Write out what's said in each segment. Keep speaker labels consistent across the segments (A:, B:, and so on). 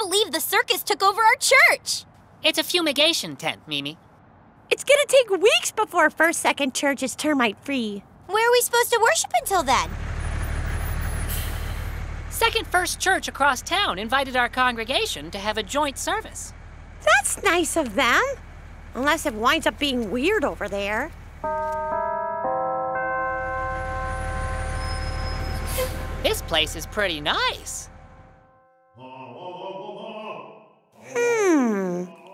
A: believe the circus took over our church.
B: It's a fumigation tent, Mimi.
C: It's gonna take weeks before First Second Church is termite-free.
A: Where are we supposed to worship until then?
B: Second First Church across town invited our congregation to have a joint service.
C: That's nice of them. Unless it winds up being weird over there.
B: This place is pretty nice.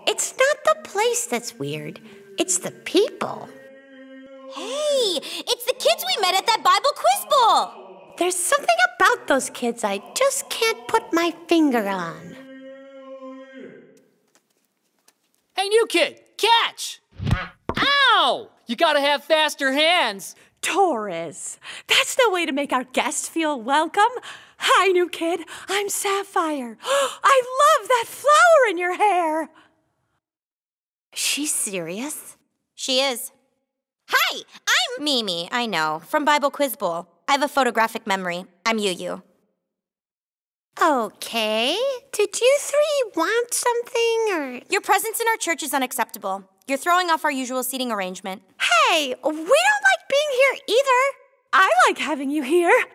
C: It's not the place that's weird. It's the people.
A: Hey, it's the kids we met at that Bible quiz bowl.
C: There's something about those kids I just can't put my finger on.
D: Hey, new kid, catch! Ow! You gotta have faster hands.
C: Taurus, that's no way to make our guests feel welcome. Hi, new kid. I'm Sapphire. I love that flower in your hair. She's serious?
A: She is. Hi, I'm Mimi, I know, from Bible Quiz Bowl. I have a photographic memory. I'm Yu.
C: Okay. Did you three want something, or...?
A: Your presence in our church is unacceptable. You're throwing off our usual seating arrangement.
C: Hey, we don't like being here either. I like having you here.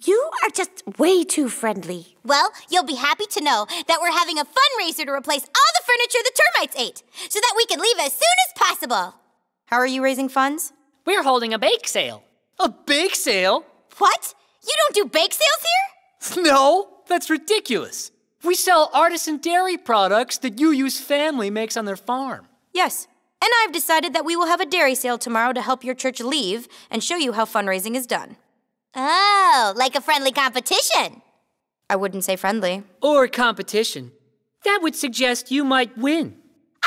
C: You are just way too friendly.
A: Well, you'll be happy to know that we're having a fundraiser to replace all the furniture the termites ate, so that we can leave as soon as possible. How are you raising funds?
B: We're holding a bake sale.
D: A bake sale?
A: What? You don't do bake sales here?
D: No, that's ridiculous. We sell artisan dairy products that Yu's family makes on their farm.
A: Yes, and I've decided that we will have a dairy sale tomorrow to help your church leave and show you how fundraising is done. Oh, like a friendly competition. I wouldn't say friendly.
D: Or competition. That would suggest you might win.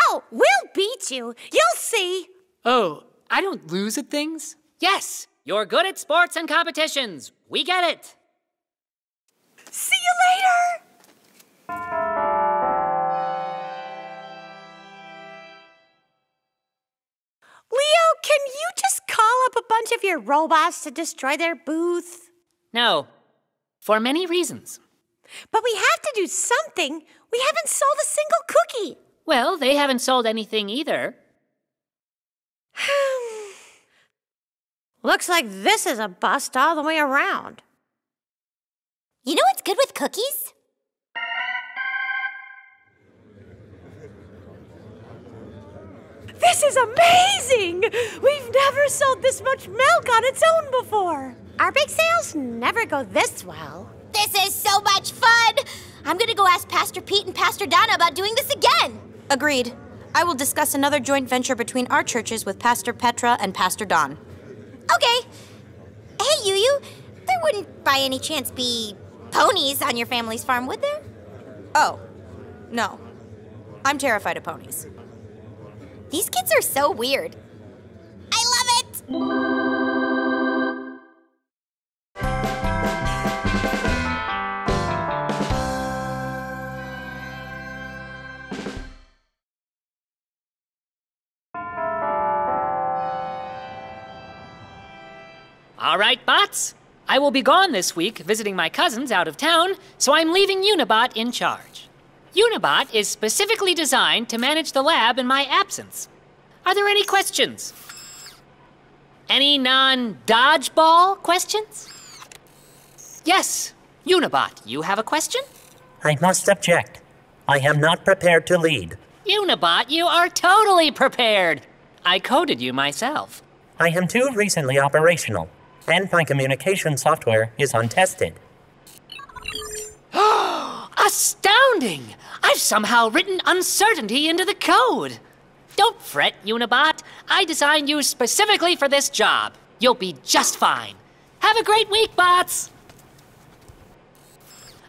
C: Oh, we'll beat you. You'll see.
D: Oh, I don't lose at things?
B: Yes, you're good at sports and competitions. We get it.
C: See you later. Leo, can you just call up a bunch of your robots to destroy their booth?
B: No, for many reasons.
C: But we have to do something. We haven't sold a single cookie.
B: Well, they haven't sold anything either.
C: Looks like this is a bust all the way around.
A: You know what's good with cookies?
C: This is amazing! We've never sold this much milk on its own before. Our bake sales never go this well.
A: This is so much fun! I'm gonna go ask Pastor Pete and Pastor Donna about doing this again. Agreed. I will discuss another joint venture between our churches with Pastor Petra and Pastor Don. Okay. Hey, Yu, there wouldn't by any chance be ponies on your family's farm, would there? Oh, no. I'm terrified of ponies. These kids are so weird. I love it!
B: All right, bots. I will be gone this week visiting my cousins out of town, so I'm leaving Unibot in charge. Unibot is specifically designed to manage the lab in my absence. Are there any questions? Any non-dodgeball questions? Yes, Unibot, you have a question?
E: I must object. I am not prepared to lead.
B: Unibot, you are totally prepared. I coded you myself.
E: I am too recently operational, and my communication software is untested.
B: Astounding! I've somehow written uncertainty into the code. Don't fret, Unibot. I designed you specifically for this job. You'll be just fine. Have a great week, bots!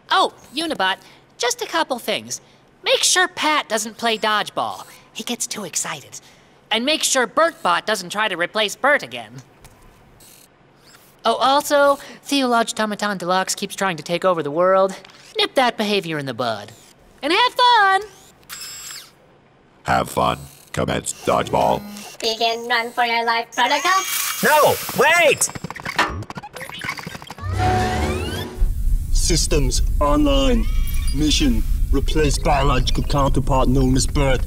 B: Oh, Unibot, just a couple things. Make sure Pat doesn't play dodgeball. He gets too excited. And make sure BertBot doesn't try to replace Bert again. Oh, also, Theologtomaton Deluxe keeps trying to take over the world. Nip that behavior in the bud. And have fun!
F: Have fun. Commence dodgeball.
G: Begin run for your life protocol.
E: No, wait!
H: Systems online. Mission
F: Replace biological counterpart known as Bert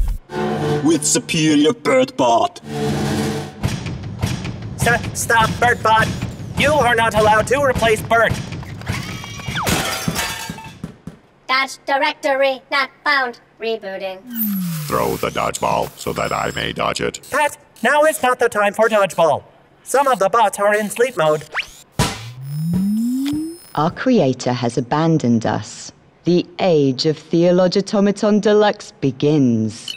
F: with superior Bert Bot.
E: Stop, Bert Bot! You are not allowed to replace Bert!
G: Dodge directory not found. Rebooting.
F: Throw the dodgeball so that I may dodge it.
E: Pat, now is not the time for dodgeball. Some of the bots are in sleep mode.
H: Our creator has abandoned us. The age of Theologitomaton Deluxe begins.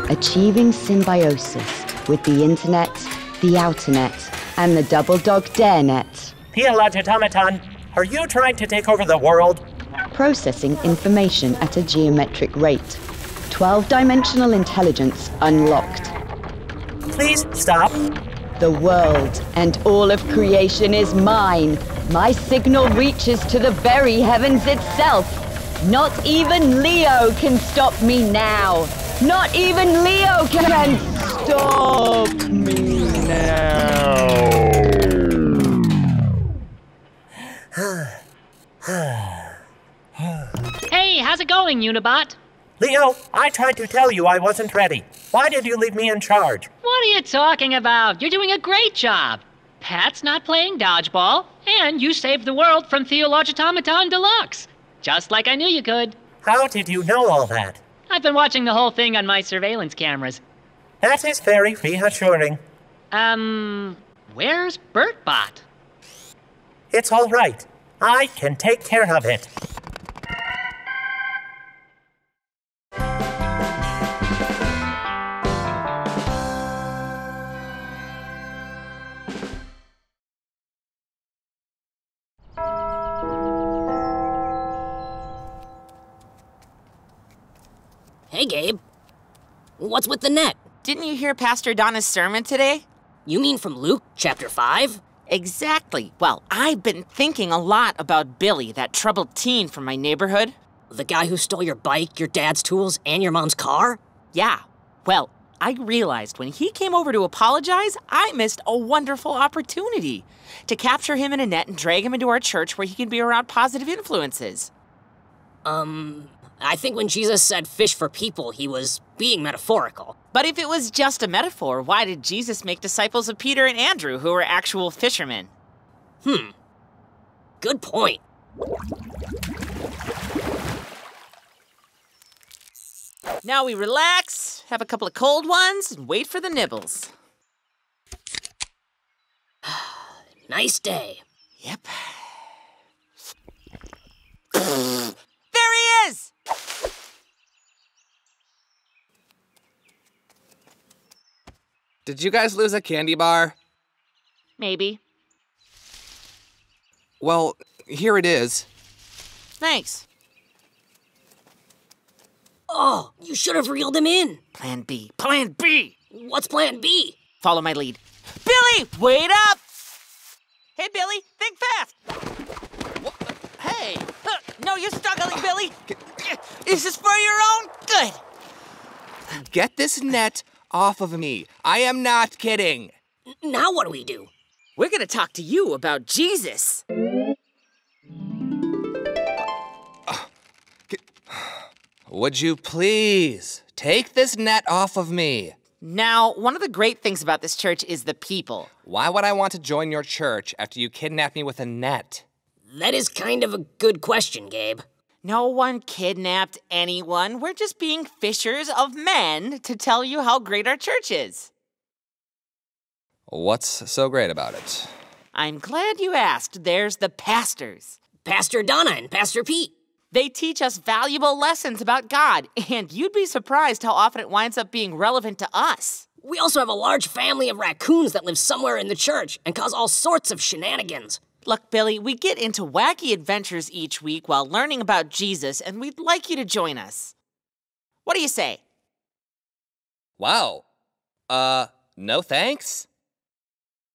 H: Achieving symbiosis with the internet, the outernet, and the double dog darenet.
E: Theologitomaton, are you trying to take over the world?
H: Processing information at a geometric rate. 12-dimensional intelligence unlocked.
E: Please stop.
H: The world and all of creation is mine. My signal reaches to the very heavens itself. Not even Leo can stop me now. Not even Leo can stop me now.
B: Hey, how's it going, Unibot?
E: Leo, I tried to tell you I wasn't ready. Why did you leave me in charge?
B: What are you talking about? You're doing a great job. Pat's not playing dodgeball, and you saved the world from Theologitomaton Deluxe. Just like I knew you could.
E: How did you know all that?
B: I've been watching the whole thing on my surveillance cameras.
E: That is very reassuring.
B: Where's BertBot?
E: It's all right. I can take care of it.
I: Hey, Gabe. What's with the net?
J: Didn't you hear Pastor Donna's sermon today?
I: You mean from Luke, chapter 5?
J: Exactly. Well, I've been thinking a lot about Billy, that troubled teen from my neighborhood.
I: The guy who stole your bike, your dad's tools, and your mom's car?
J: Yeah. Well, I realized when he came over to apologize, I missed a wonderful opportunity to capture him in a net and drag him into our church where he can be around positive influences.
I: I think when Jesus said fish for people, he was being metaphorical.
J: But if it was just a metaphor, why did Jesus make disciples of Peter and Andrew who were actual fishermen?
I: Good point.
J: Now we relax, have a couple of cold ones, and wait for the nibbles.
I: Nice day.
J: Yep. There he is!
K: Did you guys lose a candy bar?
J: Maybe.
K: Well, here it is.
J: Thanks.
I: Oh, you should have reeled him in.
J: Plan B. Plan B!
I: What's plan B?
J: Follow my lead. Billy, wait up! Hey, Billy, think fast! Hey! No, you're struggling, Billy! This is for your own good!
K: Get this net off of me. I am not kidding.
I: Now what do we do?
J: We're gonna talk to you about Jesus.
K: Would you please take this net off of me?
J: Now, one of the great things about this church is the people.
K: Why would I want to join your church after you kidnapped me with a net?
I: That is kind of a good question, Gabe.
J: No one kidnapped anyone. We're just being fishers of men to tell you how great our church is.
K: What's so great about it?
J: I'm glad you asked. There's the pastors.
I: Pastor Donna and Pastor Pete.
J: They teach us valuable lessons about God, and you'd be surprised how often it winds up being relevant to us.
I: We also have a large family of raccoons that live somewhere in the church and cause all sorts of shenanigans.
J: Look, Billy, we get into wacky adventures each week while learning about Jesus, and we'd like you to join us. What do you say?
K: Wow. No thanks?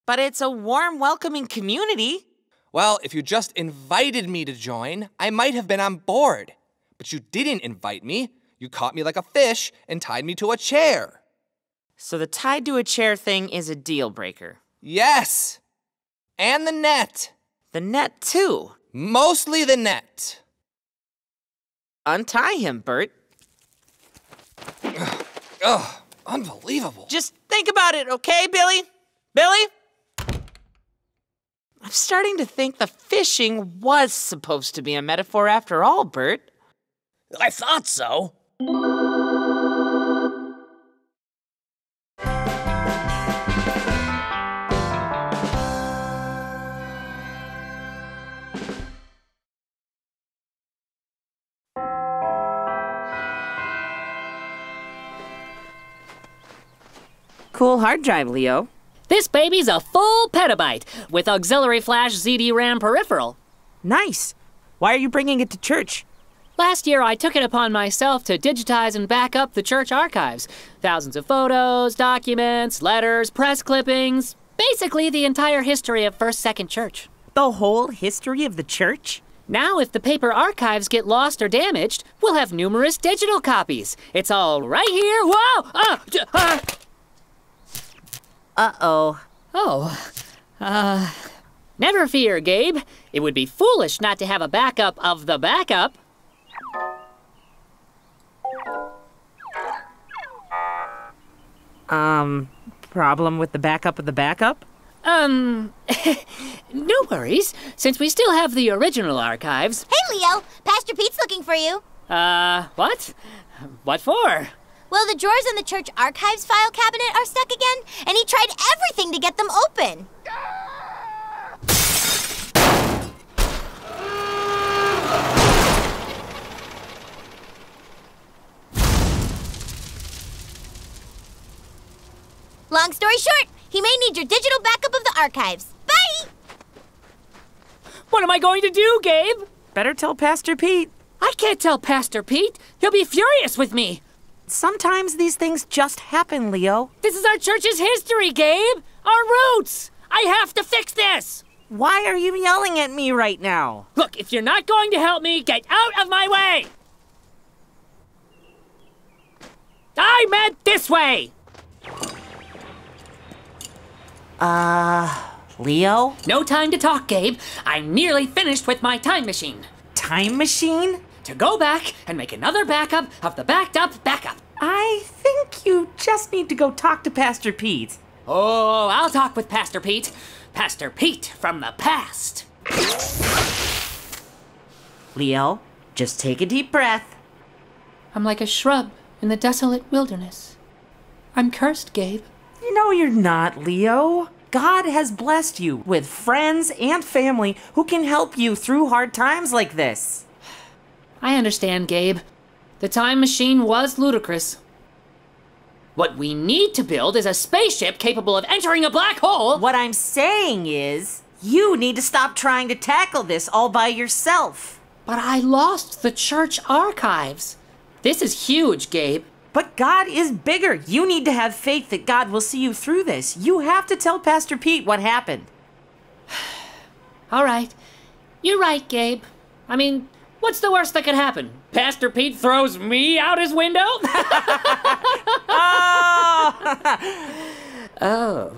J: But it's a warm, welcoming community.
K: Well, if you just invited me to join, I might have been on board. But you didn't invite me. You caught me like a fish and tied me to a chair.
J: So the tied to a chair thing is a deal breaker.
K: Yes! And the net.
J: The net, too.
K: Mostly the net.
J: untie him, Bert.
K: Ugh, unbelievable.
J: Just think about it, okay, Billy? Billy? I'm starting to think the fishing was supposed to be a metaphor after all, Bert.
I: I thought so.
J: Cool hard drive, Leo.
B: This baby's a full petabyte with auxiliary flash ZD RAM peripheral.
J: Nice. Why are you bringing it to church?
B: Last year, I took it upon myself to digitize and back up the church archives. Thousands of photos, documents, letters, press clippings. Basically, the entire history of First Second Church.
J: The whole history of the church?
B: Now, if the paper archives get lost or damaged, we'll have numerous digital copies. It's all right here. Whoa!
J: Uh-oh.
B: Oh. Never fear, Gabe. It would be foolish not to have a backup of the backup.
J: Problem with the backup of the backup?
B: No worries, since we still have the original archives.
A: Hey, Leo! Pastor Pete's looking for you.
B: What? What for?
A: Well, the drawers in the church archives file cabinet are stuck again, and he tried everything to get them open. Long story short, he may need your digital backup of the archives. Bye!
B: What am I going to do, Gabe?
J: Better tell Pastor Pete.
B: I can't tell Pastor Pete. He'll be furious with me.
J: Sometimes these things just happen, Leo.
B: This is our church's history, Gabe. Our roots. I have to fix this.
J: Why are you yelling at me right now?
B: Look, if you're not going to help me, get out of my way. I meant this way.
J: Leo?
B: No time to talk, Gabe. I'm nearly finished with my time machine.
J: Time machine?
B: To go back and make another backup of the backed up backup.
J: I think you just need to go talk to Pastor Pete.
B: Oh, I'll talk with Pastor Pete. Pastor Pete from the past.
J: Leo, just take a deep breath.
B: I'm like a shrub in the desolate wilderness. I'm cursed, Gabe.
J: No, you're not, Leo. God has blessed you with friends and family who can help you through hard times like this.
B: I understand, Gabe. The time machine was ludicrous. What we need to build is a spaceship capable of entering a black hole.
J: What I'm saying is, you need to stop trying to tackle this all by yourself.
B: But I lost the church archives. This is huge, Gabe.
J: But God is bigger. You need to have faith that God will see you through this. You have to tell Pastor Pete what happened.
B: All right. You're right, Gabe. I mean, what's the worst that could happen? Pastor Pete throws me out his window? Oh.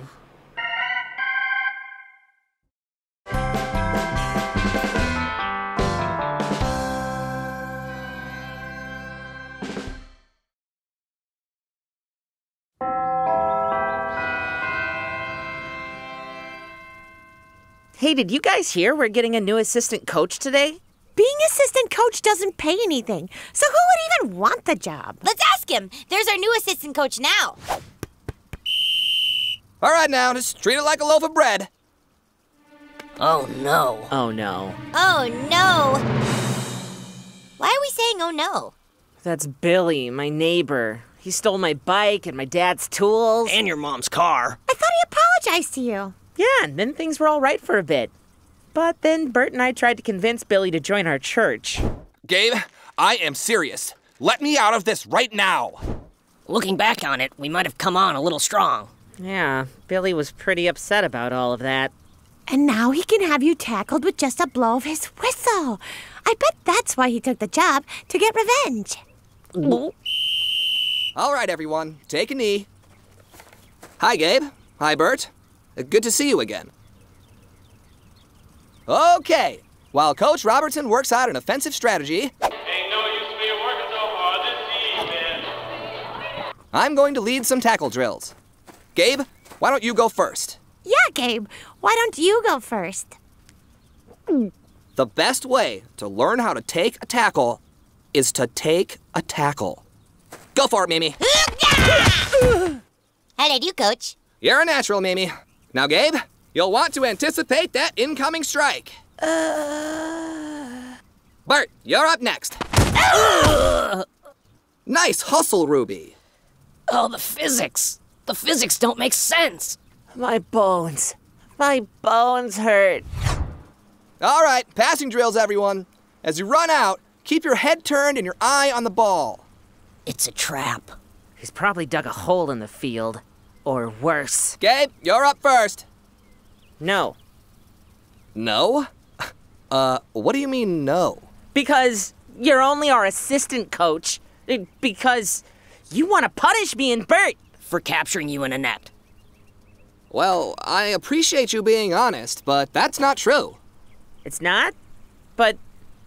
J: Hey, did you guys hear we're getting a new assistant coach today?
C: Being assistant coach doesn't pay anything, so who would even want the job?
A: Let's ask him. There's our new assistant coach now.
K: All right, now, just treat it like a loaf of bread.
I: Oh, no.
J: Oh, no.
A: Oh, no. Why are we saying oh, no?
J: That's Billy, my neighbor. He stole my bike and my dad's tools.
I: And your mom's car.
C: I thought he apologized to you.
J: Yeah, and then things were all right for a bit. But then Bert and I tried to convince Billy to join our church.
K: Gabe, I am serious. Let me out of this right now.
I: Looking back on it, we might have come on a little strong.
J: Yeah, Billy was pretty upset about all of that.
C: And now he can have you tackled with just a blow of his whistle. I bet that's why he took the job, to get revenge.
K: All right, everyone, take a knee. Hi, Gabe. Hi, Bert. Good to see you again. Okay, while Coach Robertson works out an offensive strategy...
L: Ain't no use
K: I'm going to lead some tackle drills. Gabe, why don't you go first?
L: Yeah, Gabe. Why don't you go first?
K: The best way to learn how to take a tackle is to take a tackle. Go for it, Mimi.
A: How'd I do, Coach?
K: You're a natural, Mimi. Now, Gabe, you'll want to anticipate that incoming strike. Bert, you're up next. Nice hustle, Ruby.
I: Oh, the physics. The physics don't make sense.
J: My bones hurt.
K: All right, passing drills, everyone. As you run out, keep your head turned and your eye on the ball.
I: It's a trap.
J: He's probably dug a hole in the field. Or worse.
K: Gabe, you're up first.
J: No.
K: No? What do you mean, no?
J: Because you're only our assistant coach. Because you want to punish me and Bert.
I: For capturing you in a net.
K: Well, I appreciate you being honest, but that's not true.
J: It's not? But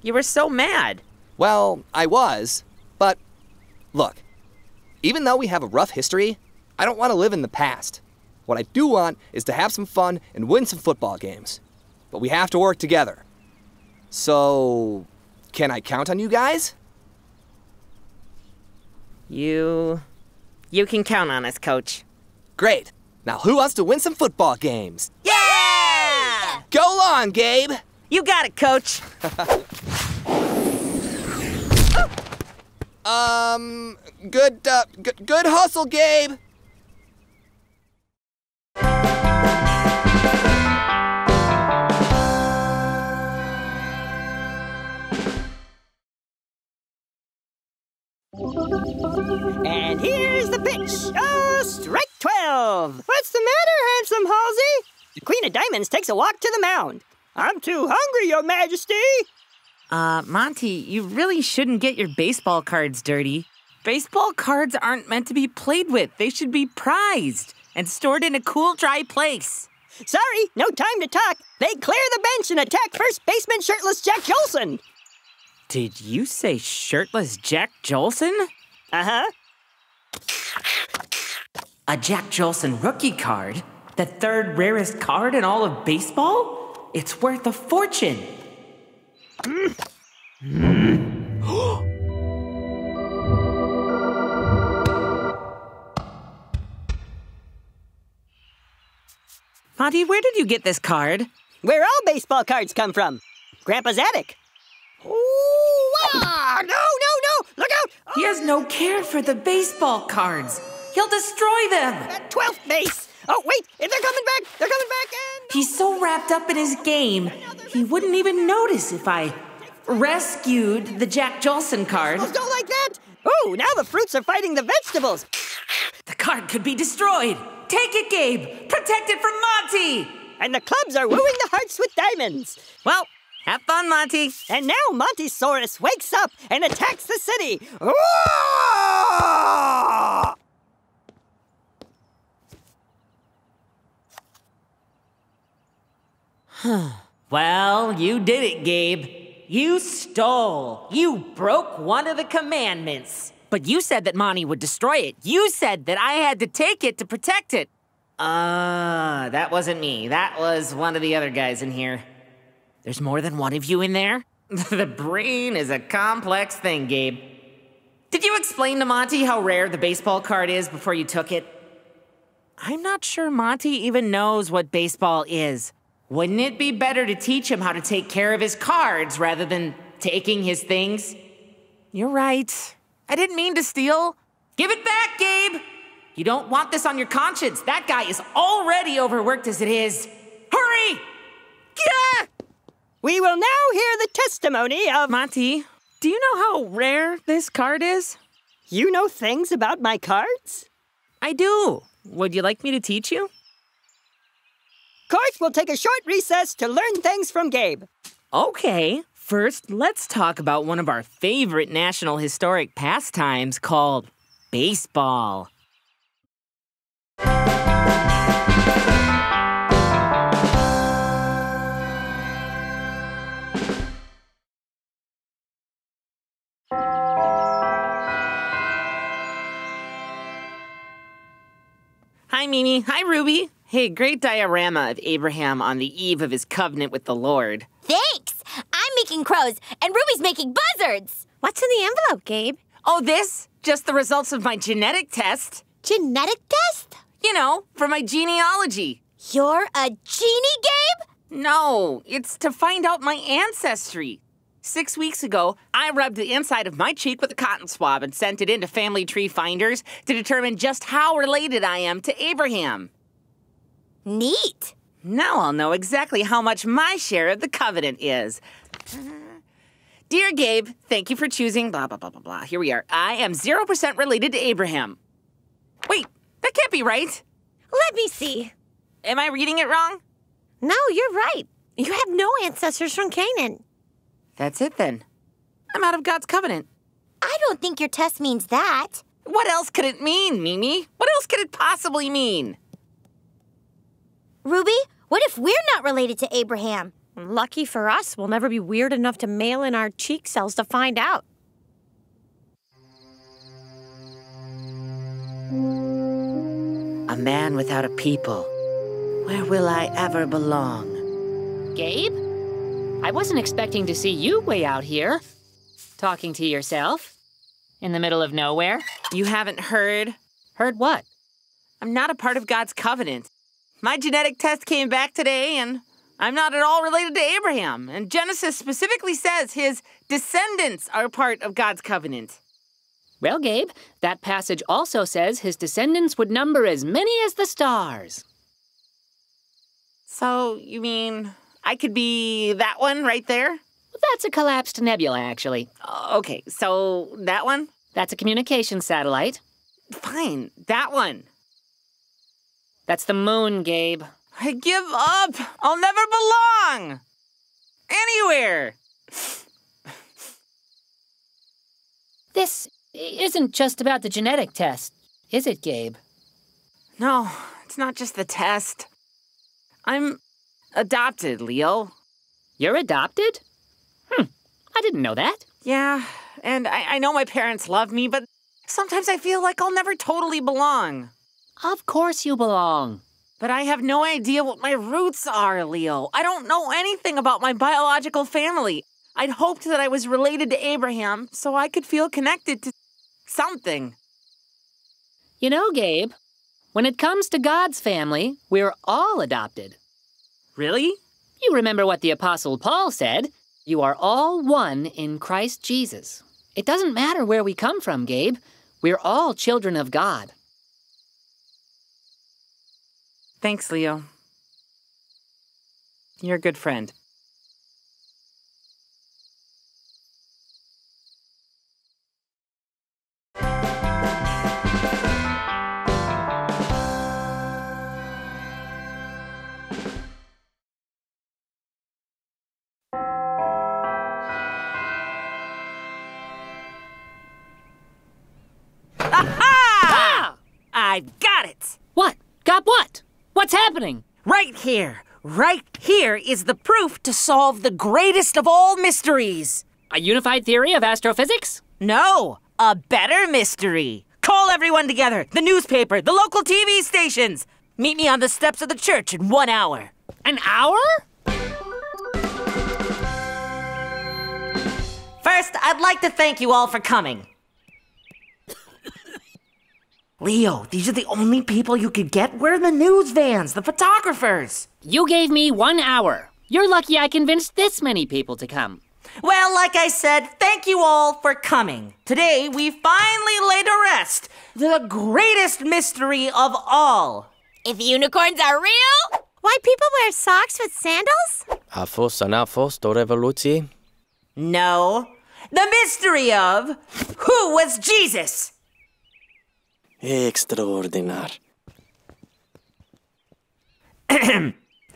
J: you were so mad.
K: Well, I was, but look, even though we have a rough history, I don't want to live in the past. What I do want is to have some fun and win some football games. But we have to work together. So, can I count on you guys?
J: You can count on us, Coach.
K: Great. Now who wants to win some football games?
J: Yeah!
K: Go on, Gabe!
J: You got it, Coach.
K: Good hustle, Gabe!
M: And here's the pitch. Oh, strike 12. What's the matter, handsome Halsey? The Queen of Diamonds takes a walk to the mound. I'm too hungry, Your Majesty.
J: Monty, you really shouldn't get your baseball cards dirty. Baseball cards aren't meant to be played with. They should be prized and stored in a cool, dry place.
M: Sorry, no time to talk. They clear the bench and attack first baseman Shirtless Jack Joelson.
J: Did you say Shirtless Jack Joelson?
M: Uh-huh.
J: A Jack Joelson rookie card? The third rarest card in all of baseball? It's worth a fortune. Monty, where did you get this card?
M: Where all baseball cards come from. Grandpa's attic. Ooh, ah! No! Look out! Oh.
J: He has no care for the baseball cards. He'll destroy them.
M: At 12th base. Oh, wait! They're coming back! They're coming back! And...
J: He's so wrapped up in his game, he wouldn't even notice if I rescued the Jack Joelson card.
M: Oh, don't like that! Ooh, now the fruits are fighting the vegetables.
J: The card could be destroyed. Take it, Gabe. Protect it from Monty.
M: And the clubs are wooing the hearts with diamonds.
J: Well, have fun, Monty.
M: And now Montysaurus wakes up and attacks the city.
J: Well, you did it, Gabe. You stole. You broke one of the commandments. But you said that Monty would destroy it. You said that I had to take it to protect it. That wasn't me. That was one of the other guys in here. There's more than one of you in there? The brain is a complex thing, Gabe. Did you explain to Monty how rare the baseball card is before you took it? I'm not sure Monty even knows what baseball is. Wouldn't it be better to teach him how to take care of his cards rather than taking his things? You're right. I didn't mean to steal. Give it back, Gabe! You don't want this on your conscience. That guy is already overworked as it is. Hurry! Yeah!
M: We will now hear the testimony of...
J: Monty, do you know how rare this card is?
M: You know things about my cards?
J: I do. Would you like me to teach you?
M: Court will take a short recess to learn things from Gabe.
J: Okay. First, let's talk about one of our favorite national historic pastimes called baseball. Mimi. Hi, Ruby. Hey, great diorama of Abraham on the eve of his covenant with the Lord.
A: Thanks! I'm making crows, and Ruby's making buzzards!
L: What's in the envelope, Gabe?
J: Oh, this? Just the results of my genetic test.
L: Genetic test?
J: You know, for my genealogy.
A: You're a genie, Gabe?
J: No, it's to find out my ancestry. 6 weeks ago, I rubbed the inside of my cheek with a cotton swab and sent it in to Family Tree Finders to determine just how related I am to Abraham.
A: Neat.
J: Now I'll know exactly how much my share of the covenant is. Dear Gabe, thank you for choosing blah, blah, blah, blah, blah. Here we are. I am 0% related to Abraham. Wait, that can't be right.
L: Let me see.
J: Am I reading it wrong?
L: No, you're right. You have no ancestors from Canaan.
J: That's it then. I'm out of God's covenant.
A: I don't think your test means that.
J: What else could it mean, Mimi? What else could it possibly mean?
A: Ruby, what if we're not related to Abraham?
L: Lucky for us, we'll never be weird enough to mail in our cheek cells to find out.
J: A man without a people. Where will I ever belong?
B: Gabe? I wasn't expecting to see you way out here, talking to yourself, in the middle of nowhere.
J: You haven't heard?
B: Heard what?
J: I'm not a part of God's covenant. My genetic test came back today, and I'm not at all related to Abraham. And Genesis specifically says his descendants are part of God's covenant.
B: Well, Gabe, that passage also says his descendants would number as many as the stars.
J: So, you mean I could be that one right there?
B: That's a collapsed nebula, actually.
J: Okay, so that one?
B: That's a communication satellite.
J: Fine, that one.
B: That's the moon, Gabe.
J: I give up. I'll never belong. Anywhere.
B: This isn't just about the genetic test, is it, Gabe?
J: No, it's not just the test. I'm adopted, Leo.
B: You're adopted? I didn't know that.
J: Yeah, and I know my parents love me, but sometimes I feel like I'll never totally belong.
B: Of course you belong.
J: But I have no idea what my roots are, Leo. I don't know anything about my biological family. I'd hoped that I was related to Abraham so I could feel connected to something.
B: You know, Gabe, when it comes to God's family, we're all adopted.
J: Really?
B: You remember what the Apostle Paul said. You are all one in Christ Jesus. It doesn't matter where we come from, Gabe. We're all children of God.
J: Thanks, Leo. You're a good friend. Aha! I've got it!
B: What? Got what? What's happening?
J: Right here is the proof to solve the greatest of all mysteries.
B: A unified theory of astrophysics?
J: No, a better mystery. Call everyone together, the newspaper, the local TV stations. Meet me on the steps of the church in 1 hour.
B: An hour?
J: First, I'd like to thank you all for coming. Leo, these are the only people you could get. Where are the news vans, the photographers?
B: You gave me 1 hour. You're lucky I convinced this many people to come.
J: Well, like I said, thank you all for coming. Today, we finally lay to rest the greatest mystery of all.
A: If unicorns are real?
L: Why people wear socks with sandals?
N: Afos anafos do revolucji?
J: No. The mystery of who was Jesus?
N: Extraordinar.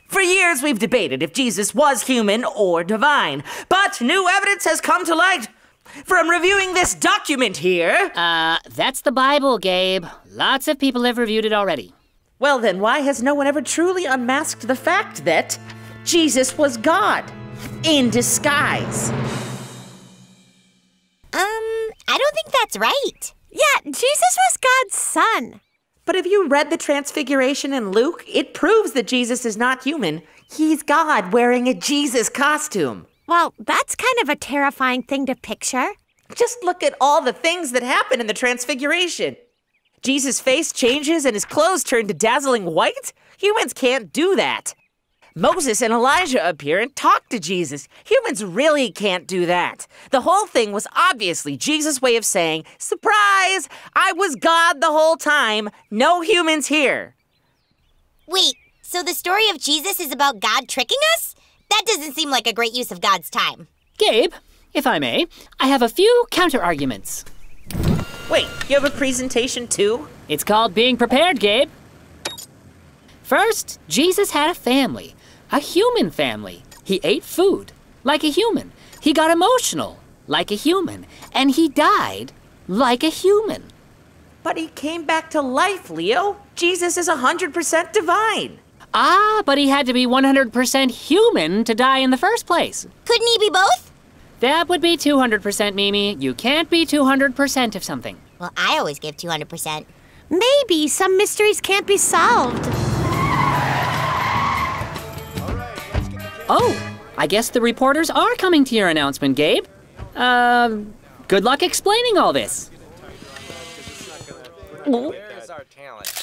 J: For years, we've debated if Jesus was human or divine, but new evidence has come to light. From reviewing this document here...
B: That's the Bible, Gabe. Lots of people have reviewed it already.
J: Well, then why has no one ever truly unmasked the fact that Jesus was God in disguise?
A: I don't think that's right.
L: Yeah, Jesus was God's son.
O: But have you read the Transfiguration in Luke? It proves that Jesus is not human. He's God wearing a Jesus costume.
L: Well, that's kind of a terrifying thing to picture.
O: Just look at all the things that happen in the Transfiguration. Jesus' face changes and his clothes turn to dazzling white? Humans can't do that. Moses and Elijah appear and talk to Jesus. Humans really can't do that. The whole thing was obviously Jesus' way of saying, surprise, I was God the whole time. No humans here.
A: Wait, so the story of Jesus is about God tricking us? That doesn't seem like a great use of God's time.
B: Gabe, if I may, I have a few counter-arguments.
O: Wait, you have a presentation too?
B: It's called being prepared, Gabe. First, Jesus had a family. A human family. He ate food, like a human. He got emotional, like a human. And he died, like a human.
O: But he came back to life, Leo. Jesus is 100% divine.
B: Ah, but he had to be 100% human to die in the first place.
A: Couldn't he be both?
B: That would be 200%, Mimi. You can't be 200% of something.
A: Well, I always give 200%.
L: Maybe some mysteries can't be solved.
B: Oh, I guess the reporters are coming to your announcement, Gabe. Good luck explaining all this.
K: There's our talent.